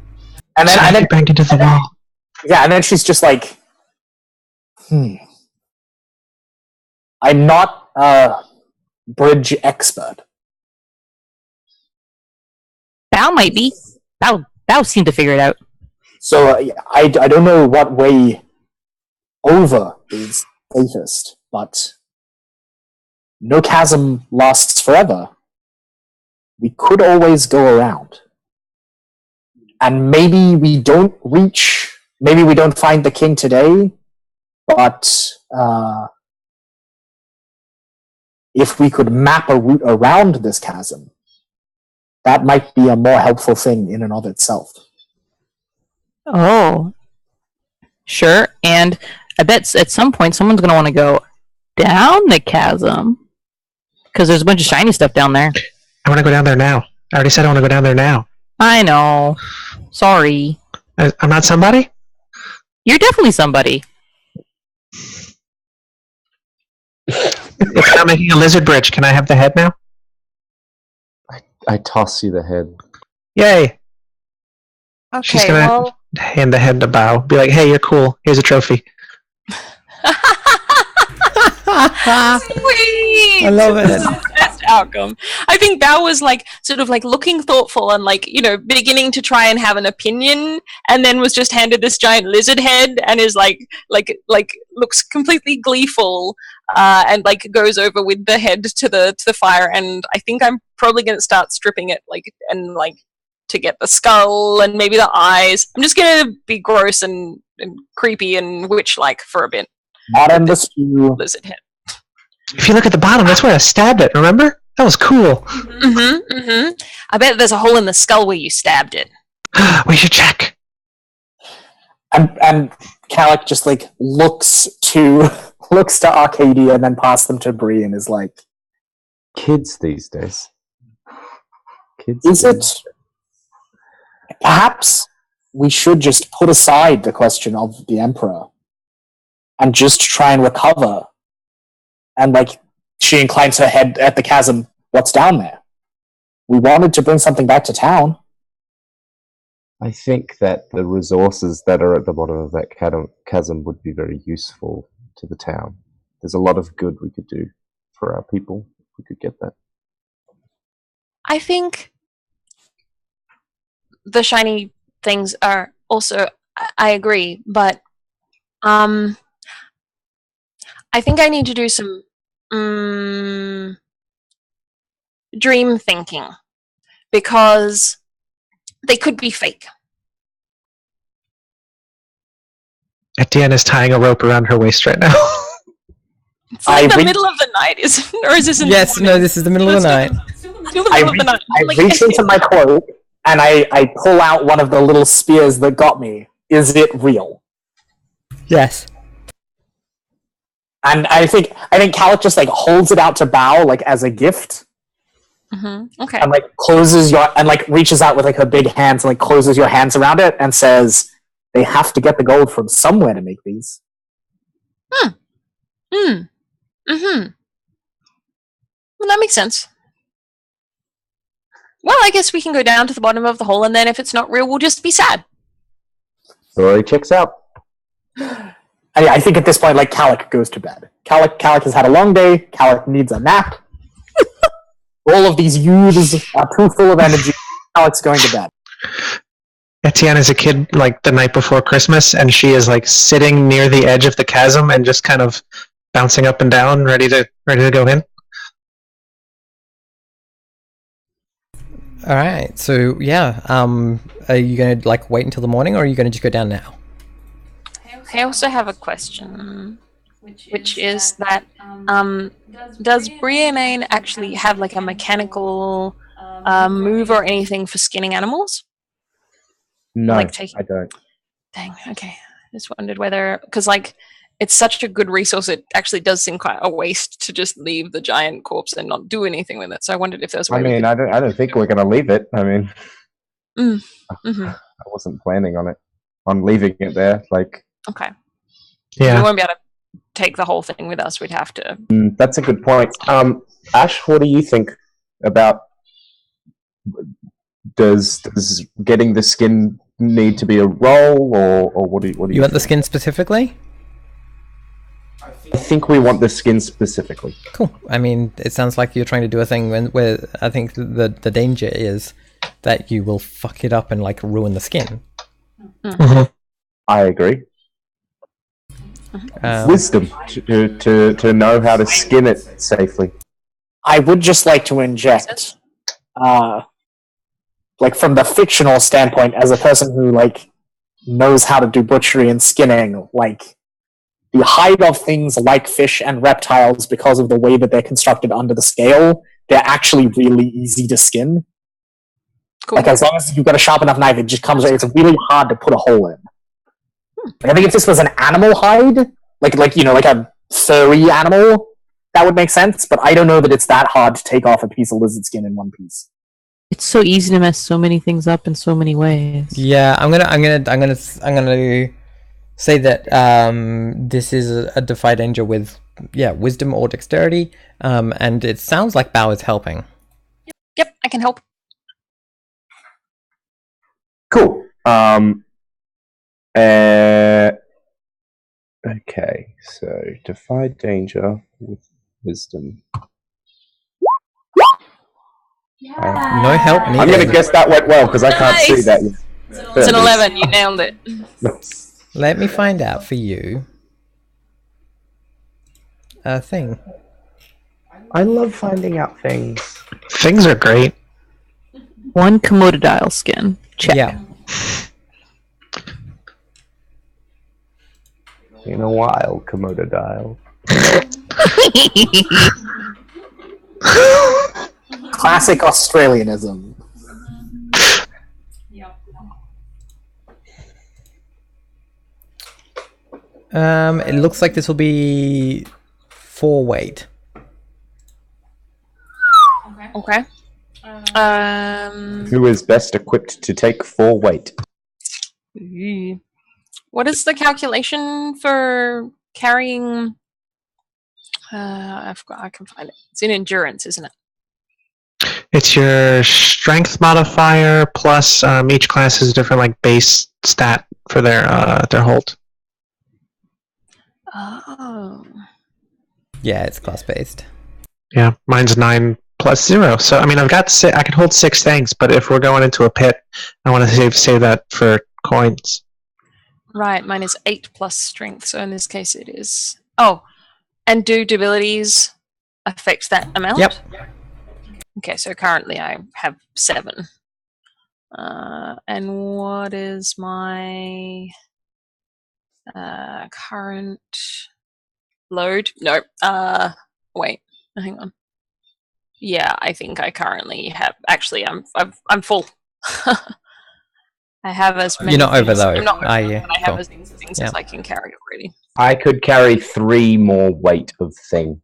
C: And then
F: banged into the wall.
C: Yeah, and then she's just like, I'm not a bridge expert.
D: Thou might be. Thou seem to figure it out.
C: So I don't know what way over is safest, but no chasm lasts forever. We could always go around. And maybe we don't find the king today, but if we could map a route around this chasm, that might be a more helpful thing in and of itself.
D: Oh, sure. And I bet at some point someone's going to want to go down the chasm because there's a bunch of shiny stuff down there.
F: I want to go down there now. I already said I want to go down there now.
D: I know. Sorry.
F: I'm not somebody?
D: You're definitely somebody.
F: If I'm making a lizard bridge, can I have the head now?
E: I toss you the head.
F: Yay! She's
B: Okay,
F: gonna
B: well,
F: hand the head a bow. Be like, hey, you're cool. Here's a trophy.
B: sweet.
A: I love
B: This is
A: it.
B: the best outcome. I think Bao was like sort of like looking thoughtful and like, you know, beginning to try and have an opinion, and then was just handed this giant lizard head and is like looks completely gleeful, and like goes over with the head to the fire. And I think I'm probably gonna start stripping it to get the skull and maybe the eyes. I'm just gonna be gross and creepy and witch-like for a bit.
C: Not in the stew.
B: Lizard head.
F: If you look at the bottom, that's where I stabbed it, remember? That was cool.
B: I bet there's a hole in the skull where you stabbed it.
F: We should check.
C: And Calic just like looks to Arcadia and then past them to Bree and is like,
E: Kids these days. Kids.
C: is it perhaps we should just put aside the question of the Emperor and just try and recover? And like she inclines her head at the chasm. What's down there? We wanted to bring something back to town.
E: I think that the resources that are at the bottom of that chasm would be very useful to the town. There's a lot of good we could do for our people if we could get that.
B: I think the shiny things are also, I agree, but I think I need to do some dream thinking, because they could be fake.
F: Etienne is tying a rope around her waist right now.
B: It's like
C: I
B: the
C: reach-
B: middle of the night, or is this in
A: Yes,
B: the
A: no, this is the middle of the night.
B: Still the middle of the night.
C: I
B: Like-
C: reach into my cloak and I pull out one of the little spears that got me. Is it real?
A: Yes.
C: And I think Calic just like holds it out to Bao like as a gift,
B: Okay.
C: and like reaches out with like her big hands and like closes your hands around it and says, "They have to get the gold from somewhere to make these."
B: Well, that makes sense. Well, I guess we can go down to the bottom of the hole, and then if it's not real, we'll just be sad.
E: Story checks out.
C: I think at this point, like Calic goes to bed. Calic has had a long day. Calic needs a nap. All of these youths are too full of energy. Calic's going to bed.
F: Etienne is a kid like the night before Christmas, and she is like sitting near the edge of the chasm and just kind of bouncing up and down, ready to go in.
A: All right. So yeah, are you gonna like wait until the morning, or are you gonna just go down now?
B: I also have a question, which is that does Brianne actually have like a mechanical move or anything for skinning animals?
E: No,
B: Like taking-
E: I don't.
B: Dang. Okay. I just wondered whether, because like it's such a good resource, it actually does seem quite a waste to just leave the giant corpse and not do anything with it. So I wondered if there was a way
E: I
B: we
E: mean,
B: could-
E: I don't think we're going to leave it. I mean,
B: Mhm.
E: I wasn't planning on leaving it there. Like,
B: Okay. We
F: Yeah.
B: won't be able to take the whole thing with us. We'd have to.
E: that's a good point. Ash, what do you think about? Does getting the skin need to be a roll, or what do you?
A: You want the skin specifically?
E: I think we want the skin specifically.
A: Cool. I mean, it sounds like you're trying to do a thing where I think the danger is that you will fuck it up and like ruin the skin.
E: I agree. Wisdom to know how to skin it safely.
C: I would just like to inject, like from the fictional standpoint, as a person who like knows how to do butchery and skinning, like the hide of things like fish and reptiles, because of the way that they're constructed under the scale, they're actually really easy to skin.
B: Cool.
C: Like as long as you've got a sharp enough knife, it just comes. It's really hard to put a hole in. Like, I think if this was an animal hide, like a furry animal, that would make sense. But I don't know that it's that hard to take off a piece of lizard skin in one piece.
D: It's so easy to mess so many things up in so many ways.
A: Yeah, I'm gonna say that this is a defy danger with wisdom or dexterity, and it sounds like Bao is helping.
B: Yep, I can help.
E: Cool. Okay, so defy danger with wisdom.
A: No help needed.
E: I'm going to guess that went well because I can't see that yet.
B: It's an 11. You nailed it.
A: Let me find out for you a thing.
E: I love finding out things.
F: Things are great.
D: 1 commodidile skin. Check.
A: Yeah.
E: In a while, commodidile.
C: Classic Australianism.
A: It looks like this will be 4 weight.
B: Okay.
E: Who is best equipped to take 4 weight?
B: What is the calculation for carrying? I can find it. It's in endurance, isn't it?
F: It's your strength modifier plus each class has a different like base stat for their hold.
B: Oh.
A: Yeah, it's class based.
F: Yeah, mine's 9 plus 0. So I mean, I can hold 6 things, but if we're going into a pit, I want to save that for coins.
B: Right, mine is 8 plus strength, so in this case it is... Oh, and do abilities affect that amount?
A: Yep.
B: Okay, so currently I have 7. And what is my current load? No, wait, hang on. Yeah, I think I currently have... Actually, I'm full. I have as many.
A: You're not over
B: things-
A: though,
B: I'm not over,
A: are you?
B: but I have
A: Cool.
B: as many things
A: Yeah.
B: as I can carry already.
E: I could carry 3 more weight of thing.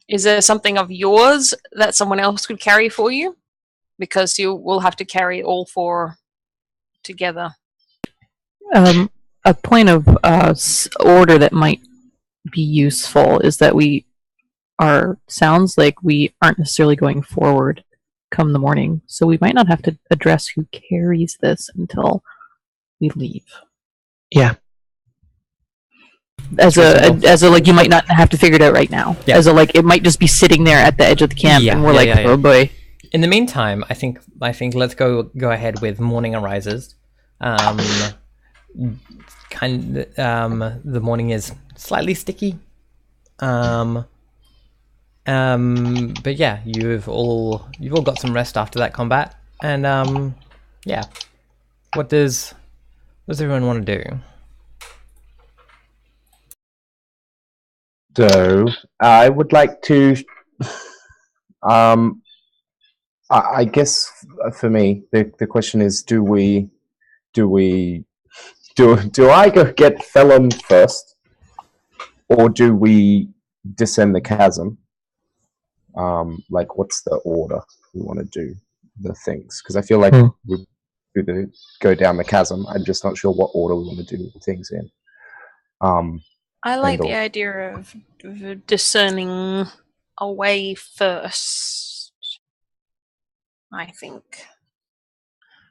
B: Is there something of yours that someone else could carry for you? Because you will have to carry all 4 together.
D: A point of order that might be useful is that sounds like we aren't necessarily going forward come the morning, so we might not have to address who carries this until we leave.
F: Yeah.
D: As a like, you might not have to figure it out right now.
A: Yeah.
D: As a like, it might just be sitting there at the edge of the camp, and we're oh boy.
A: In the meantime, I think let's go ahead with morning arises. The morning is slightly sticky. But yeah, you've all got some rest after that combat, and yeah. What does everyone want to do?
E: So I would like to. I guess for me, the question is: do I go get Phelim first, or do we descend the chasm? Like, what's the order we want to do the things? Because I feel like we do go down the chasm. I'm just not sure what order we want to do the things in.
B: I like the idea of discerning a way first, I think.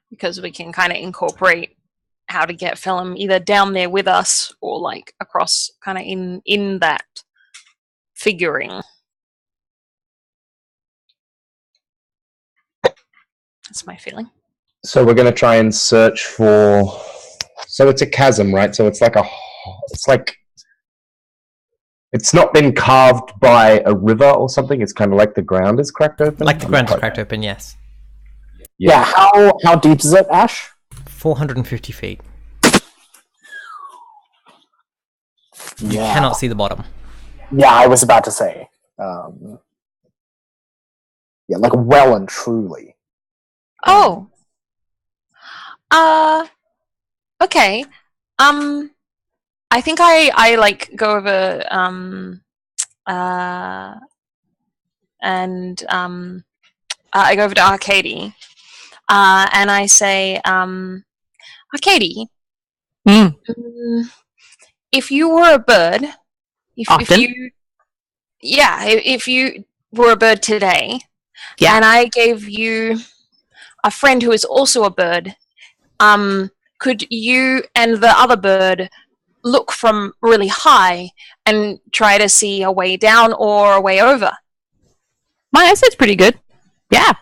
B: Because we can kind of incorporate how to get Phelim either down there with us or like across kind of in that figuring. That's my feeling.
E: So we're going to try and search for... So it's a chasm, right? So it's like It's not been carved by a river or something. It's kind of like the ground is cracked open.
A: Like the ground is cracked open, yes.
C: Yeah. How deep is it, Ash?
A: 450 feet. You
C: Yeah.
A: cannot see the bottom.
C: Yeah, I was about to say. Yeah, like well and truly.
B: Oh. Okay. I think I like go over and I go over to Arcady, and I say, Arcady,
D: Mm.
B: if you were a bird, if
D: Often?
B: if you were a bird today,
D: Yeah.
B: and I gave you a friend who is also a bird, could you and the other bird look from really high and try to see a way down or a way over?
D: My eyesight's pretty good. Yeah.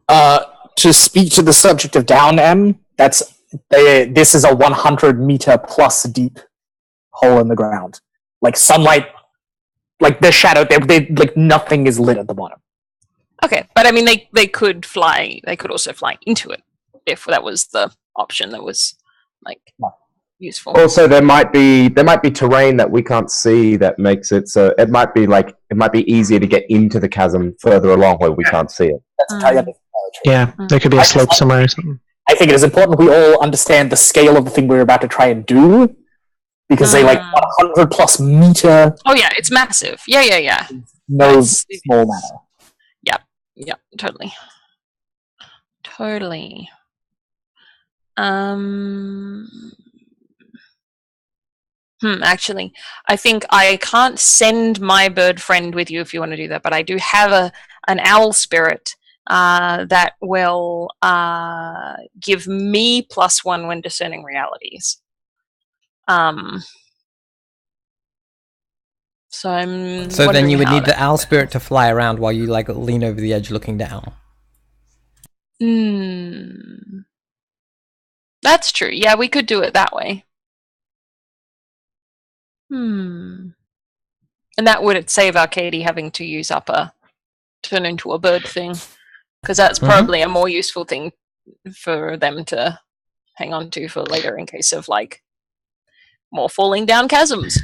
C: To speak to the subject of down, M, this is a 100-meter plus deep hole in the ground. Like sunlight, like the shadow, like nothing is lit at the bottom.
B: Okay, but I mean, they could fly. They could also fly into it if that was the option that was like useful.
E: Also, there might be terrain that we can't see that makes it so it might be easier to get into the chasm further along where we can't see it.
C: That's entirely true.
F: Yeah, there could be a slope somewhere or something.
C: I think it is important we all understand the scale of the thing we're about to try and do, because they like 100 plus meter.
B: Oh yeah, it's massive. Yeah.
C: No small matter.
B: Yeah, totally. Actually, I think I can't send my bird friend with you if you want to do that, but I do have an owl spirit that will give me +1 when discerning realities. So I'm.
A: So then you would need the
B: to
A: owl spirit to fly around while you like lean over the edge looking down.
B: That's true. Yeah, we could do it that way. And that would save Arcady having to use up a turn into a bird thing, because that's probably a more useful thing for them to hang on to for later in case of like more falling down chasms.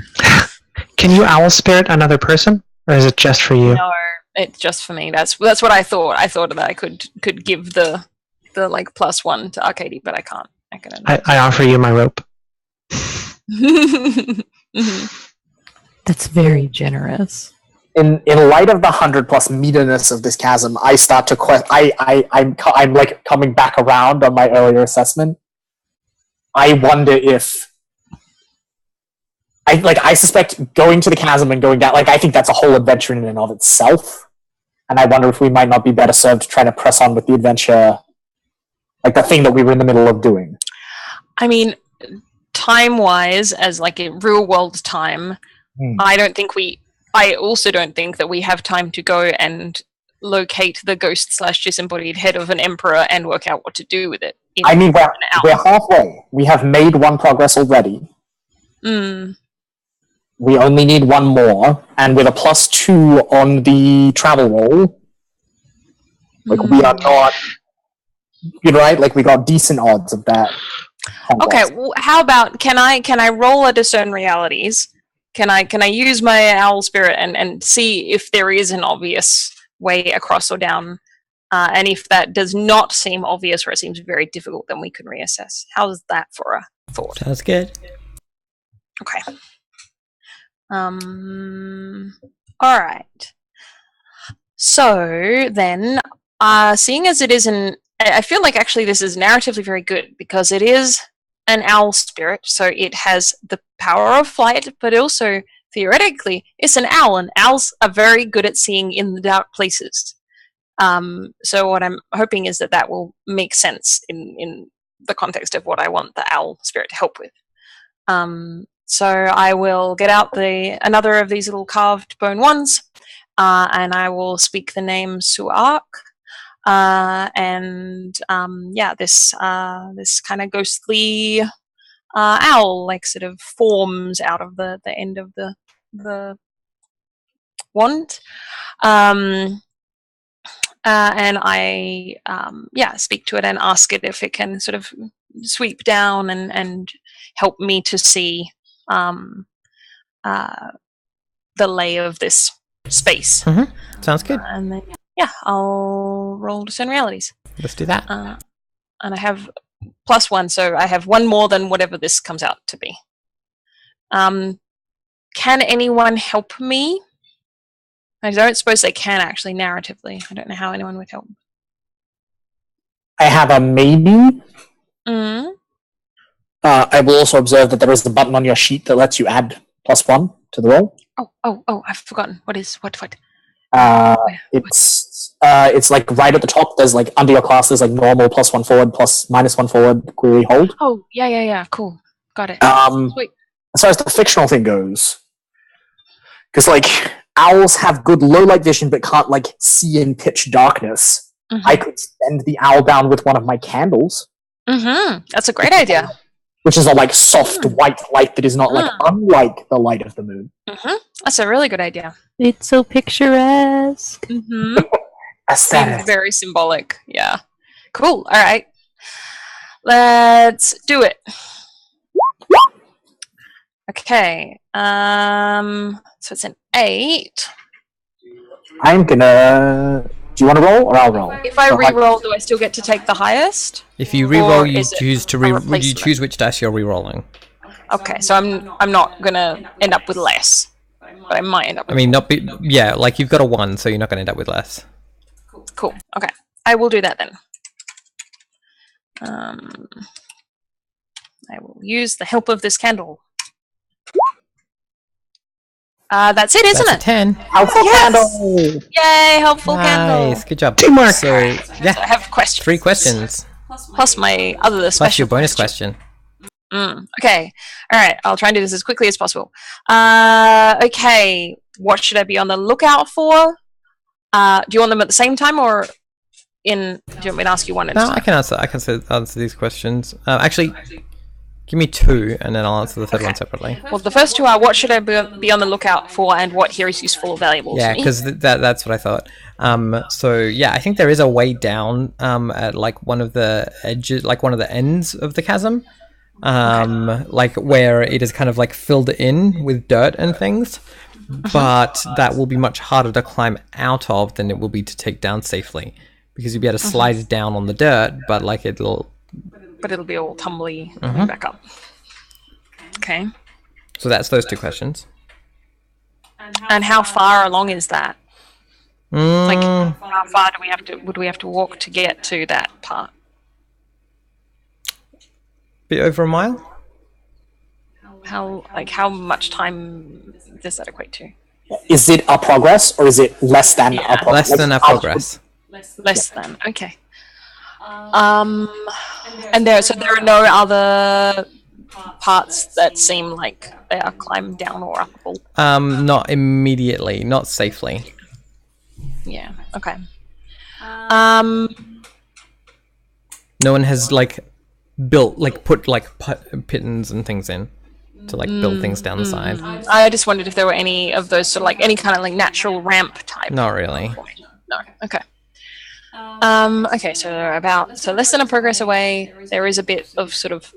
F: Can you owl spirit another person, or is it just for you?
B: No, it's just for me. That's what I thought. I thought that I could give the like +1 to Arcady, but I can't.
F: I offer you my rope.
D: That's very generous.
C: In light of the 100 plus meterness of this chasm, I start to I'm like coming back around on my earlier assessment. I wonder if I suspect going to the chasm and going down, like I think that's a whole adventure in and of itself. And I wonder if we might not be better served trying to press on with the adventure, like the thing that we were in the middle of doing.
B: I mean, time-wise, as like a real-world time, I also don't think that we have time to go and locate the ghost / disembodied head of an emperor and work out what to do with it.
C: I mean, we're halfway. We have made one progress already. We only need one more, and with a +2 on the travel roll, like we are not. You're right. Like we got decent odds of that.
B: Okay, well, how about can I roll a discern realities? Can I use my owl spirit and see if there is an obvious way across or down, and if that does not seem obvious or it seems very difficult, then we can reassess. How's that for a thought?
A: Sounds good.
B: Okay. All right. So then, seeing as it is I feel like actually this is narratively very good because it is an owl spirit, so it has the power of flight, but also theoretically it's an owl, and owls are very good at seeing in the dark places. So what I'm hoping is that will make sense in the context of what I want the owl spirit to help with. So I will get out another of these little carved bone ones, and I will speak the name Suark. This kind of ghostly owl, like sort of forms out of the end of the wand. And I speak to it and ask it if it can sort of sweep down and help me to see the lay of this space.
A: Sounds good.
B: And then I'll roll discern realities.
A: Let's do that.
B: And I have +1, so I have one more than whatever this comes out to be. Can anyone help me? I don't suppose they can actually narratively. I don't know how anyone would help.
C: I have a maybe.
B: Mm.
C: I will also observe that there is a button on your sheet that lets you add +1 to the roll.
B: Oh! I've forgotten. What?
C: It's like right at the top. There's like under your class. There's like normal +1 forward, -1 forward, query hold.
B: Oh yeah. Cool. Got it. Sweet.
C: As far as the fictional thing goes, because like owls have good low light vision but can't like see in pitch darkness. I could send the owl down with one of my candles.
B: That's a great idea.
C: Which is a like soft white light that is not like unlike the light of the moon.
B: That's a really good idea.
D: It's so picturesque.
C: Aesthetic.
B: Seems very symbolic. Yeah. Cool. All right. Let's do it. Okay. So it's an 8.
C: I'm gonna. Do you want to roll or I'll roll?
B: If I re-roll, do I still get to take the highest?
A: If you re-roll,
B: Or
A: you
B: is it
A: choose to
B: a
A: you choose which dice you're re-rolling.
B: Okay, so I'm not gonna end up with less, but I might end up.
A: I mean, like you've got a 1, so you're not going to end up with less.
B: Cool. Okay, I will do that then. I will use the help of this candle. That's it, isn't
A: That's a 10.
C: Helpful candle!
B: Yay, helpful candle.
A: Nice, good job.
F: Teamwork.
A: So yeah,
B: I have questions.
A: 3 questions
B: Plus my other
A: plus
B: special
A: your bonus question.
B: Okay. All right. I'll try and do this as quickly as possible. Okay. What should I be on the lookout for? Do you want them at the same time or in? Do you want me to ask you one at a
A: No,
B: time?
A: I can answer these questions. Actually, give me 2, and then I'll answer the third one separately.
B: Well, the first 2 are what should I be on the lookout for, and what here is useful or valuable
A: Yeah,
B: to me.
A: because that's what I thought. So yeah, I think there is a way down at like one of the edges, like one of the ends of the chasm, like where it is kind of like filled in with dirt and things. But that will be much harder to climb out of than it will be to take down safely, because you'll be able to slide down on the dirt, but like it'll
B: be all tumbly back up. Okay.
A: So that's those 2 questions.
B: And how far along is that? Like,
A: Mm,
B: how far would we have to walk to get to that part?
A: bit over a mile.
B: How much time does that equate to?
C: Is it a progress or is it less than a progress?
A: Less than a progress.
B: Less than. Okay. And there are no other parts that seem like they are climbed down or uppable.
A: Not immediately, not safely.
B: Yeah. Okay.
A: No one has like built, like put like pittons and things in to like build things down the side.
B: I just wondered if there were any of those sort of like any kind of like natural ramp type.
A: Not really.
B: No. Okay. Okay. So less than a progress away. There is a bit of sort of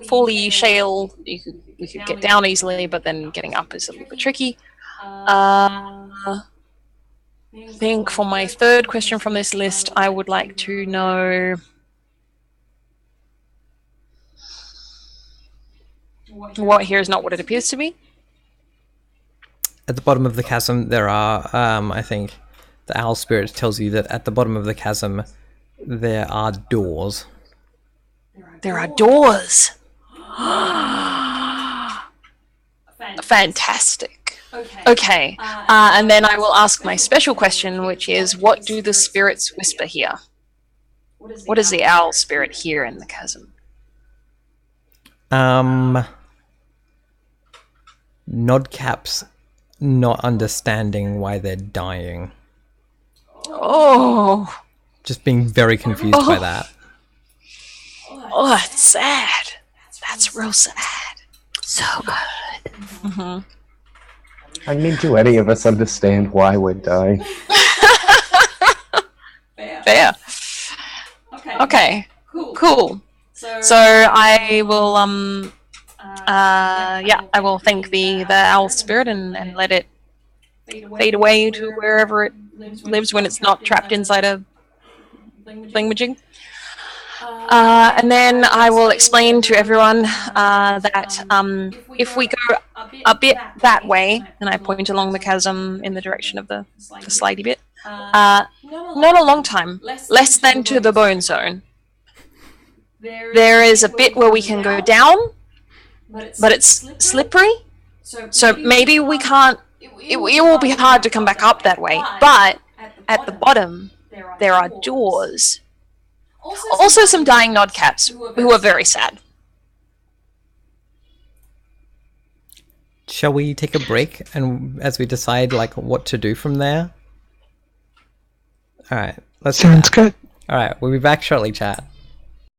B: fully shale. We could get down easily, but then getting up is a little bit tricky. I think for my third question from this list, I would like to know what here is not what it appears to be.
A: At the bottom of the chasm, there are, I think, the owl spirit tells you that at the bottom of the chasm, there are doors.
B: There are doors. Fantastic. Okay. And then I will ask my special question, which is, what do the spirits whisper here? What does the owl spirit hear in the chasm?
A: Nodcaps not understanding why they're dying.
B: Oh.
A: Just being very confused by that.
B: Oh, that's sad. That's real sad.
D: So good.
B: Hmm.
E: I mean, do any of us understand why we're dying?
B: Fair. Okay. Cool. So I will I will thank the owl spirit and let it fade away to wherever it lives when it's not trapped inside a thingamajig. And then I will explain to everyone that if we go a bit that way, and I point along the chasm in the direction of the slidey bit, not a long time, less than to the bone zone. There is a bit where we can go down, but it's slippery, so maybe we can't. It will be hard to come back up that way, but at the bottom there are doors. Also some dying nodcats who are very sad.
A: Shall we take a break and as we decide like what to do from there? All right, let's do
F: Sounds
A: that.
F: good.
A: All right, we'll be back shortly, chat.